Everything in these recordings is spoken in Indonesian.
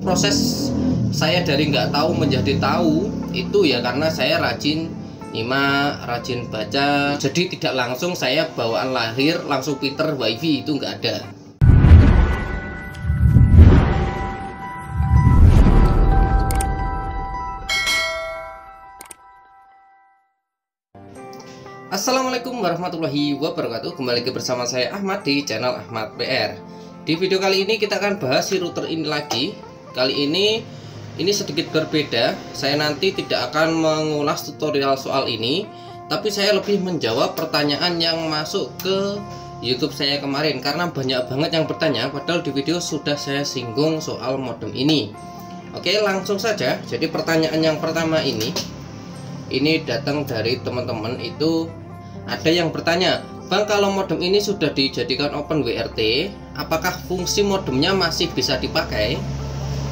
proses saya dari nggak tahu menjadi tahu itu ya karena saya rajin nyimak, rajin baca. Jadi tidak langsung saya bawaan lahir langsung pinter wifi, itu nggak ada. Assalamualaikum warahmatullahi wabarakatuh. Kembali lagi bersama saya Ahmad di channel Ahmad PR. Di video kali ini kita akan bahas si router ini lagi. Kali ini sedikit berbeda. Saya nanti tidak akan mengulas tutorial soal ini, tapi saya lebih menjawab pertanyaan yang masuk ke YouTube saya kemarin, karena banyak banget yang bertanya, padahal di video sudah saya singgung soal modem ini. Oke, langsung saja. Jadi pertanyaan yang pertama ini datang dari teman-teman. Itu ada yang bertanya, Bang, kalau modem ini sudah dijadikan Open WRT, apakah fungsi modemnya masih bisa dipakai?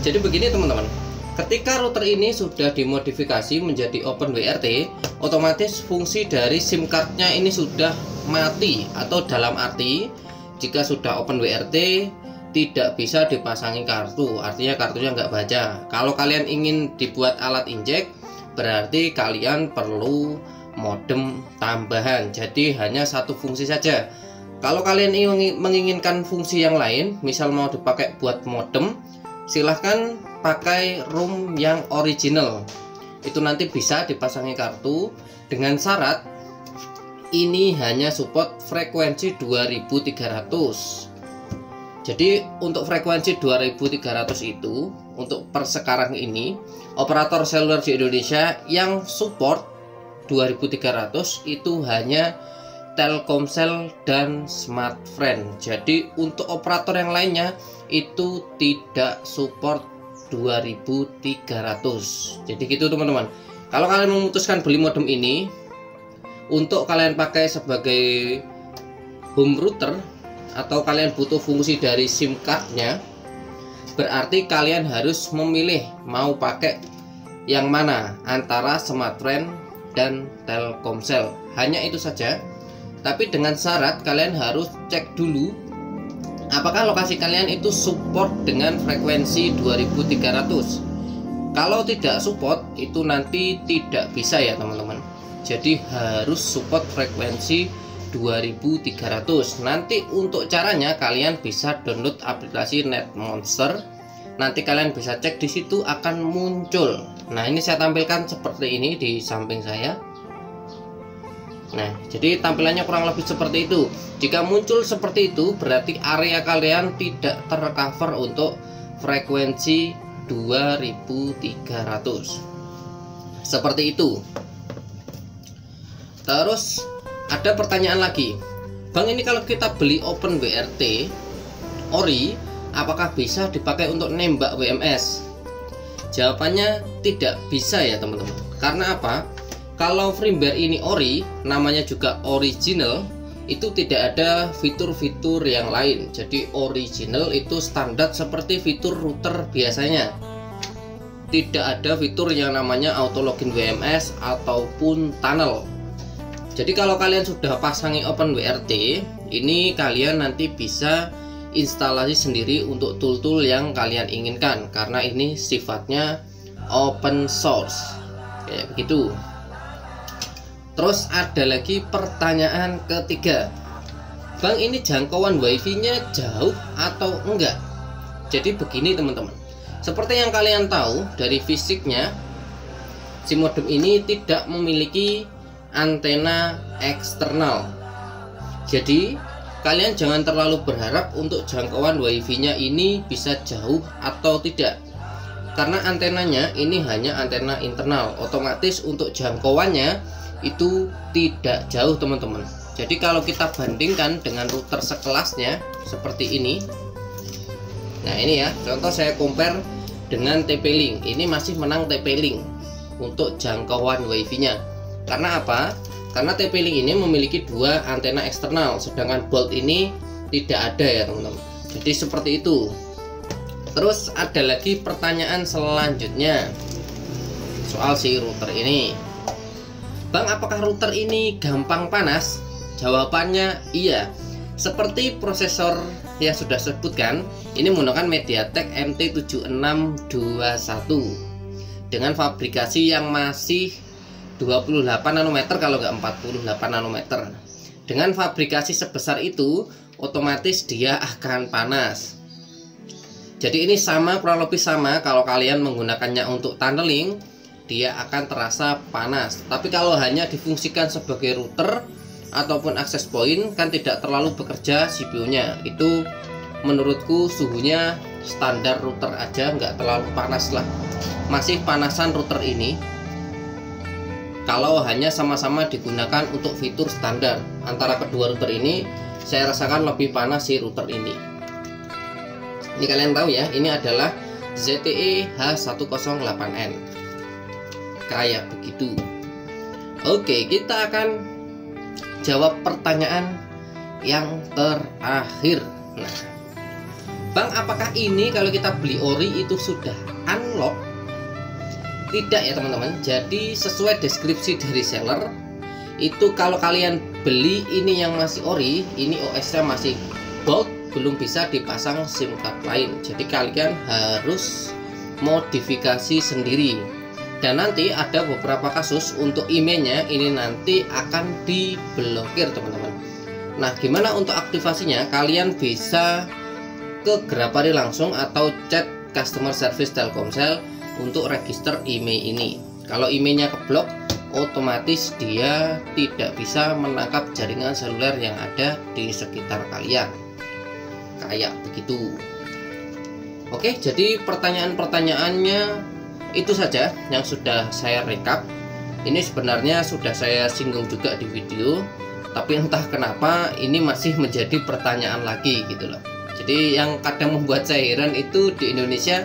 Jadi begini teman-teman, ketika router ini sudah dimodifikasi menjadi Open WRT, otomatis fungsi dari SIM cardnya ini sudah mati, atau dalam arti jika sudah Open WRT tidak bisa dipasangi kartu, artinya kartunya nggak baca. Kalau kalian ingin dibuat alat injek, berarti kalian perlu modem tambahan. Jadi hanya satu fungsi saja. Kalau kalian menginginkan fungsi yang lain, misal mau dipakai buat modem, silahkan pakai ROM yang original. Itu nanti bisa dipasangi kartu, dengan syarat ini hanya support frekuensi 2300. Jadi untuk frekuensi 2300 itu, untuk per sekarang ini operator seluler di Indonesia yang support 2300 itu hanya Telkomsel dan Smartfren. Jadi untuk operator yang lainnya itu tidak support 2300. Jadi gitu teman-teman. Kalau kalian memutuskan beli modem ini untuk kalian pakai sebagai home router, atau kalian butuh fungsi dari SIM cardnya, berarti kalian harus memilih mau pakai yang mana antara Smartfren dan Telkomsel. Hanya itu saja. Tapi dengan syarat kalian harus cek dulu apakah lokasi kalian itu support dengan frekuensi 2300. Kalau tidak support, itu nanti tidak bisa ya teman-teman. Jadi harus support frekuensi 2300. Nanti untuk caranya kalian bisa download aplikasi NetMonster. Nanti kalian bisa cek di situ akan muncul. Nah, ini saya tampilkan seperti ini di samping saya. Nah, jadi tampilannya kurang lebih seperti itu. Jika muncul seperti itu, berarti area kalian tidak tercover untuk frekuensi 2300. Seperti itu. Terus ada pertanyaan lagi, Bang, ini kalau kita beli Open WRT ori, apakah bisa dipakai untuk nembak WMS? Jawabannya tidak bisa ya teman-teman. Karena apa? Kalau firmware ini ori, namanya juga original, itu tidak ada fitur-fitur yang lain. Jadi original itu standar seperti fitur router biasanya. Tidak ada fitur yang namanya auto login WMS ataupun tunnel. Jadi kalau kalian sudah pasangi Open WRT, ini kalian nanti bisa instalasi sendiri untuk tool-tool yang kalian inginkan, karena ini sifatnya open source kayak begitu. Terus ada lagi pertanyaan ketiga, Bang, ini jangkauan wifi nya jauh atau enggak? Jadi begini teman-teman, seperti yang kalian tahu dari fisiknya, si modem ini tidak memiliki antena eksternal. Jadi kalian jangan terlalu berharap untuk jangkauan wifi-nya ini bisa jauh atau tidak, karena antenanya ini hanya antena internal. Otomatis untuk jangkauannya itu tidak jauh teman-teman. Jadi kalau kita bandingkan dengan router sekelasnya seperti ini, nah ini ya contoh, saya compare dengan TP-Link. Ini masih menang TP-Link untuk jangkauan wifi-nya. Karena apa? Karena TP-Link ini memiliki dua antena eksternal, sedangkan Bolt ini tidak ada ya teman-teman. Jadi seperti itu. Terus ada lagi pertanyaan selanjutnya soal si router ini, Bang, apakah router ini gampang panas? Jawabannya iya. Seperti prosesor ya sudah sebutkan, ini menggunakan MediaTek MT7621 dengan fabrikasi yang masih 28 nanometer kalau nggak 48 nanometer. Dengan fabrikasi sebesar itu, otomatis dia akan panas. Jadi ini sama, kurang lebih sama kalau kalian menggunakannya untuk tunneling, dia akan terasa panas. Tapi kalau hanya difungsikan sebagai router ataupun access point, kan tidak terlalu bekerja CPU-nya. Itu menurutku suhunya standar router aja, nggak terlalu panas lah. Masih panasan router ini kalau hanya sama-sama digunakan untuk fitur standar. Antara kedua router ini saya rasakan lebih panas si router ini. Ini kalian tahu ya, ini adalah ZTE H108N. Kayak begitu. Oke, kita akan jawab pertanyaan yang terakhir. Nah, Bang, apakah ini kalau kita beli ori itu sudah unlock? Tidak ya teman-teman. Jadi sesuai deskripsi dari seller, itu kalau kalian beli ini yang masih ori, ini OS-nya masih bold, belum bisa dipasang SIM card lain. Jadi kalian harus modifikasi sendiri. Dan nanti ada beberapa kasus untuk emailnya ini nanti akan diblokir teman-teman. Nah, gimana untuk aktivasinya? Kalian bisa ke Grapari langsung atau chat customer service Telkomsel untuk register email ini. Kalau emailnya keblok, otomatis dia tidak bisa menangkap jaringan seluler yang ada di sekitar kalian. Kayak begitu. Oke, jadi pertanyaan-pertanyaannya itu saja yang sudah saya rekap. Ini sebenarnya sudah saya singgung juga di video, tapi entah kenapa ini masih menjadi pertanyaan lagi gitu loh. Jadi yang kadang membuat saya heran itu di Indonesia,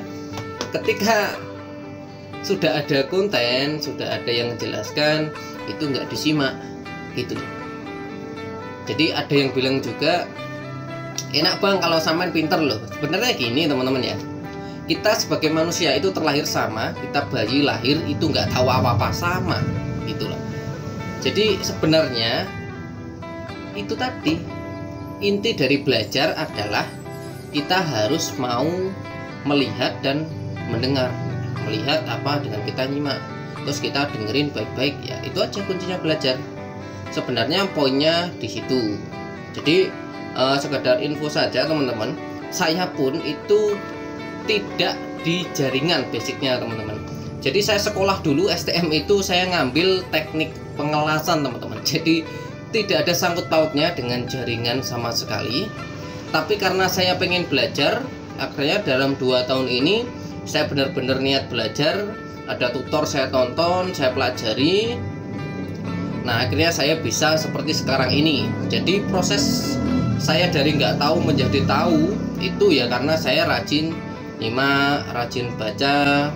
ketika sudah ada konten, sudah ada yang menjelaskan, itu nggak disimak gitu. Jadi ada yang bilang juga, enak Bang kalau sampean pinter loh. Sebenarnya gini teman-teman ya, kita sebagai manusia itu terlahir sama. Kita bayi lahir itu nggak tahu apa-apa, sama gitu loh. Jadi sebenarnya itu tadi, inti dari belajar adalah kita harus mau melihat dan mendengar. Melihat apa dengan kita nyimak, terus kita dengerin baik-baik, ya itu aja kuncinya belajar. Sebenarnya poinnya di situ. Jadi sekedar info saja teman-teman, saya pun itu tidak di jaringan basicnya teman-teman. Jadi saya sekolah dulu STM itu saya ngambil teknik pengelasan teman-teman. Jadi tidak ada sangkut pautnya dengan jaringan sama sekali. Tapi karena saya pengen belajar, akhirnya dalam 2 tahun ini saya benar-benar niat belajar. Ada tutor saya tonton, saya pelajari. Nah, akhirnya saya bisa seperti sekarang ini. Jadi proses saya dari nggak tahu menjadi tahu itu ya karena saya rajin nyimak, rajin baca.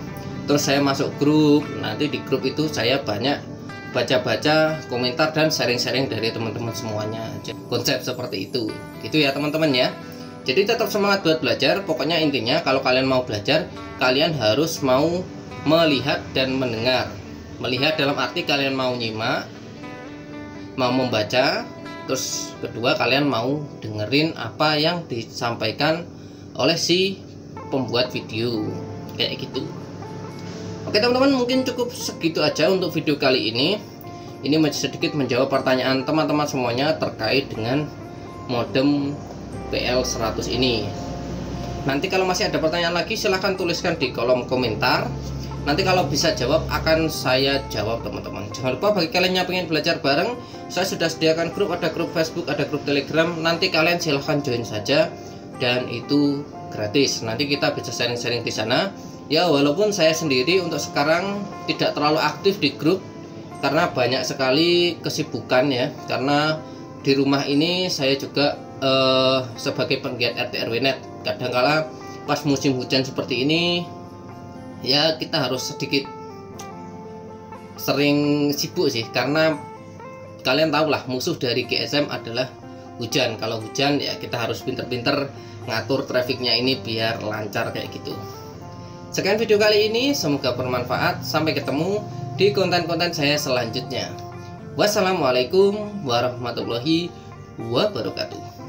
Terus saya masuk grup. Nanti di grup itu saya banyak baca-baca komentar dan sharing-sharing dari teman-teman semuanya. Konsep seperti itu. Gitu ya teman-teman ya. Jadi tetap semangat buat belajar. Pokoknya intinya kalau kalian mau belajar, kalian harus mau melihat dan mendengar. Melihat dalam arti kalian mau nyimak, mau membaca. Terus kedua, kalian mau dengerin apa yang disampaikan oleh si pembuat video. Kayak gitu. Oke teman-teman, mungkin cukup segitu aja untuk video kali ini. Ini sedikit menjawab pertanyaan teman-teman semuanya terkait dengan modem PL100 ini. Nanti kalau masih ada pertanyaan lagi silahkan tuliskan di kolom komentar. Nanti kalau bisa jawab akan saya jawab teman-teman. Jangan lupa bagi kalian yang pengen belajar bareng, saya sudah sediakan grup, ada grup Facebook, ada grup Telegram. Nanti kalian silahkan join saja dan itu gratis. Nanti kita bisa sharing-sharing di sana. Ya walaupun saya sendiri untuk sekarang tidak terlalu aktif di grup karena banyak sekali kesibukan ya. Karena di rumah ini saya juga sebagai penggiat RT RW Net, kadangkala pas musim hujan seperti ini ya kita harus sedikit sering sibuk sih, karena kalian tahu lah musuh dari GSM adalah hujan. Kalau hujan ya kita harus pinter-pinter ngatur trafficnya ini biar lancar kayak gitu. Sekian video kali ini, semoga bermanfaat. Sampai ketemu di konten-konten saya selanjutnya. Wassalamualaikum warahmatullahi wabarakatuh.